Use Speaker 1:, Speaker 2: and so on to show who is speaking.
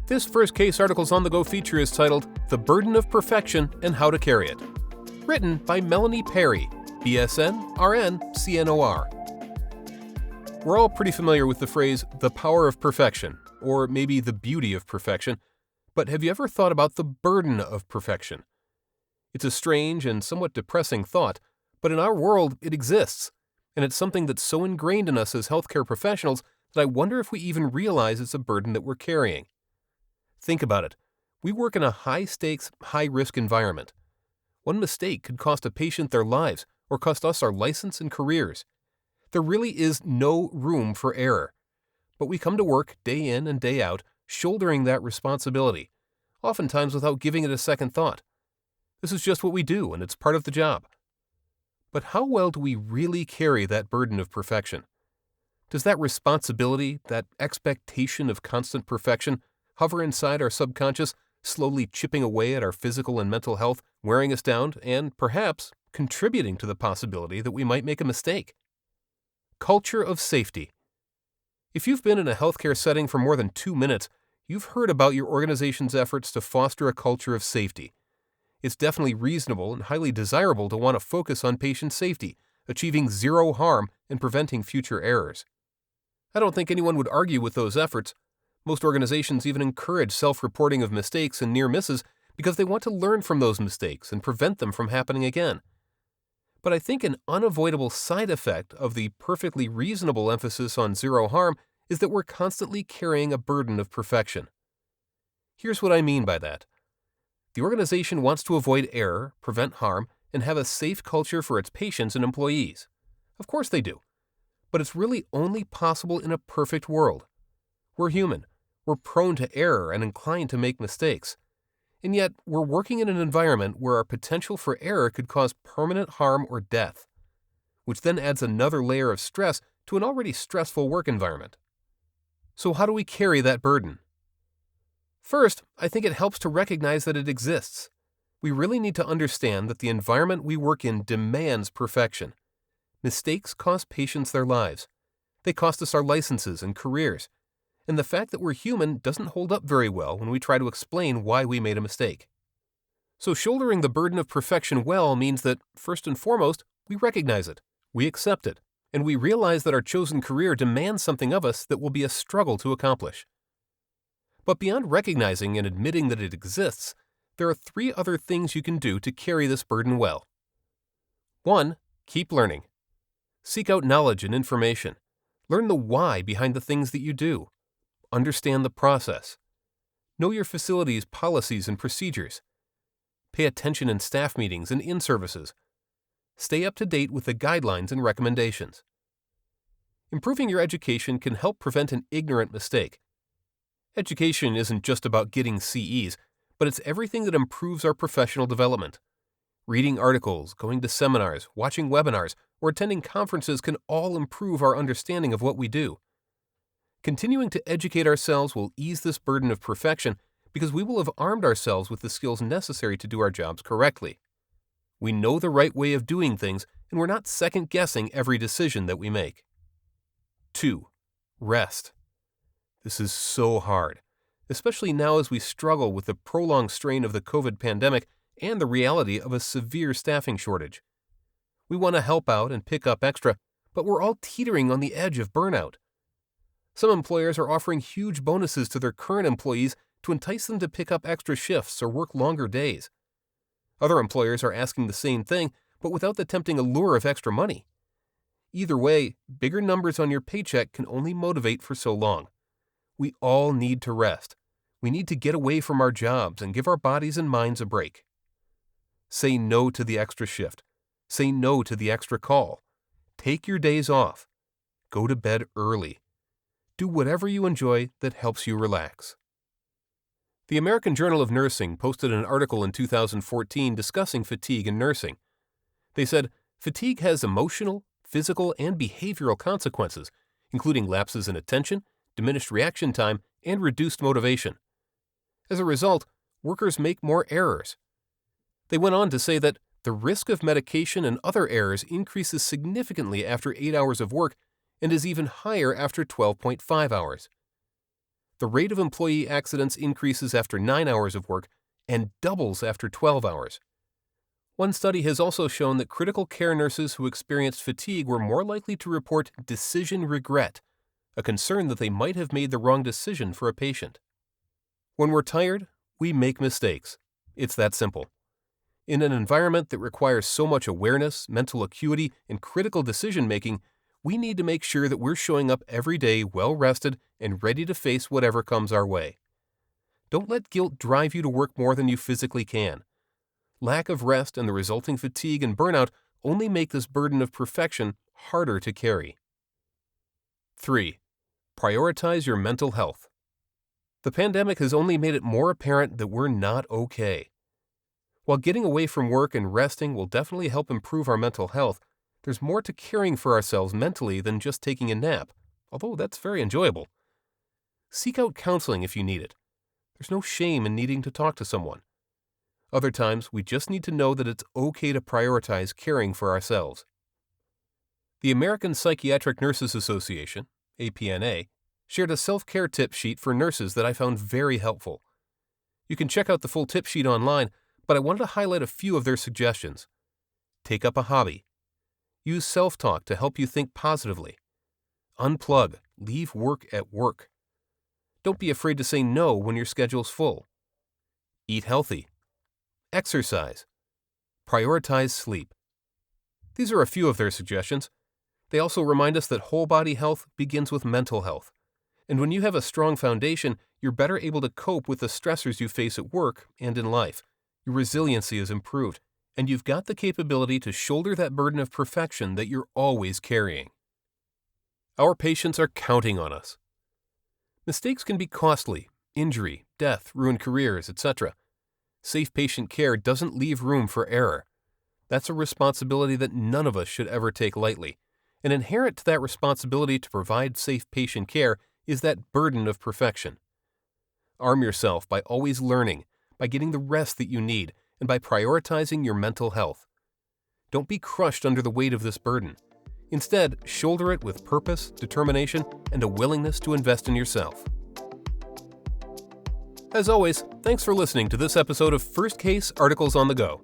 Speaker 1: This first case article's on-the-go feature is titled The Burden of Perfection and How to Carry It. Written by Melanie Perry, BSN, RN, CNOR. We're all pretty familiar with the phrase, the power of perfection, or maybe the beauty of perfection, but have you ever thought about the burden of perfection? It's a strange and somewhat depressing thought, but in our world it exists, and it's something that's so ingrained in us as healthcare professionals that I wonder if we even realize it's a burden that we're carrying. Think about it. We work in a high-stakes, high-risk environment. One mistake could cost a patient their lives or cost us our license and careers. There really is no room for error. But we come to work day in and day out, shouldering that responsibility, oftentimes without giving it a second thought. This is just what we do, and it's part of the job. But how well do we really carry that burden of perfection? Does that responsibility, that expectation of constant perfection, hover inside our subconscious, slowly chipping away at our physical and mental health, wearing us down, and perhaps contributing to the possibility that we might make a mistake? Culture of safety. If you've been in a healthcare setting for more than 2 minutes, you've heard about your organization's efforts to foster a culture of safety. It's definitely reasonable and highly desirable to want to focus on patient safety, achieving zero harm and preventing future errors. I don't think anyone would argue with those efforts. Most organizations even encourage self-reporting of mistakes and near misses because they want to learn from those mistakes and prevent them from happening again. But I think an unavoidable side effect of the perfectly reasonable emphasis on zero harm is that we're constantly carrying a burden of perfection. Here's what I mean by that. The organization wants to avoid error, prevent harm, and have a safe culture for its patients and employees. Of course they do. But it's really only possible in a perfect world. We're human. We're prone to error and inclined to make mistakes. And yet, we're working in an environment where our potential for error could cause permanent harm or death, which then adds another layer of stress to an already stressful work environment. So how do we carry that burden? First, I think it helps to recognize that it exists. We really need to understand that the environment we work in demands perfection. Mistakes cost patients their lives. They cost us our licenses and careers. And the fact that we're human doesn't hold up very well when we try to explain why we made a mistake. So shouldering the burden of perfection well means that, first and foremost, we recognize it, we accept it, and we realize that our chosen career demands something of us that will be a struggle to accomplish. But beyond recognizing and admitting that it exists, there are 3 other things you can do to carry this burden well. 1. Keep learning. Seek out knowledge and information. Learn the why behind the things that you do. Understand the process. Know your facility's policies and procedures. Pay attention in staff meetings and in-services. Stay up to date with the guidelines and recommendations. Improving your education can help prevent an ignorant mistake. Education isn't just about getting CEs, but it's everything that improves our professional development. Reading articles, going to seminars, watching webinars, or attending conferences can all improve our understanding of what we do. Continuing to educate ourselves will ease this burden of perfection because we will have armed ourselves with the skills necessary to do our jobs correctly. We know the right way of doing things, and we're not second-guessing every decision that we make. 2. Rest. This is so hard, especially now as we struggle with the prolonged strain of the COVID pandemic and the reality of a severe staffing shortage. We want to help out and pick up extra, but we're all teetering on the edge of burnout. Some employers are offering huge bonuses to their current employees to entice them to pick up extra shifts or work longer days. Other employers are asking the same thing, but without the tempting allure of extra money. Either way, bigger numbers on your paycheck can only motivate for so long. We all need to rest. We need to get away from our jobs and give our bodies and minds a break. Say no to the extra shift. Say no to the extra call. Take your days off. Go to bed early. Do whatever you enjoy that helps you relax. The American Journal of Nursing posted an article in 2014 discussing fatigue in nursing. They said, fatigue has emotional, physical, and behavioral consequences, including lapses in attention, diminished reaction time, and reduced motivation. As a result, workers make more errors. They went on to say that the risk of medication and other errors increases significantly after 8 hours of work and is even higher after 12.5 hours. the rate of employee accidents increases after 9 hours of work and doubles after 12 hours. One study has also shown that critical care nurses who experienced fatigue were more likely to report decision regret, a concern that they might have made the wrong decision for a patient. When we're tired, we make mistakes. It's that simple. In an environment that requires so much awareness, mental acuity, and critical decision-making, we need to make sure that we're showing up every day well-rested and ready to face whatever comes our way. Don't let guilt drive you to work more than you physically can. Lack of rest and the resulting fatigue and burnout only make this burden of perfection harder to carry. 3. Prioritize your mental health. The pandemic has only made it more apparent that we're not okay. While getting away from work and resting will definitely help improve our mental health, there's more to caring for ourselves mentally than just taking a nap, although that's very enjoyable. Seek out counseling if you need it. There's no shame in needing to talk to someone. Other times, we just need to know that it's okay to prioritize caring for ourselves. The American Psychiatric Nurses Association, APNA, shared a self-care tip sheet for nurses that I found very helpful. You can check out the full tip sheet online, but I wanted to highlight a few of their suggestions. Take up a hobby. Use self-talk to help you think positively. Unplug. Leave work at work. Don't be afraid to say no when your schedule's full. Eat healthy. Exercise. Prioritize sleep. These are a few of their suggestions. They also remind us that whole body health begins with mental health. And when you have a strong foundation, you're better able to cope with the stressors you face at work and in life. Your resiliency is improved, and you've got the capability to shoulder that burden of perfection that you're always carrying. Our patients are counting on us. Mistakes can be costly. Injury, death, ruined careers, etc. Safe patient care doesn't leave room for error. That's a responsibility that none of us should ever take lightly. And inherent to that responsibility to provide safe patient care is that burden of perfection. Arm yourself by always learning, by getting the rest that you need, and by prioritizing your mental health. Don't be crushed under the weight of this burden. Instead, shoulder it with purpose, determination, and a willingness to invest in yourself. As always, thanks for listening to this episode of First Case Articles on the Go.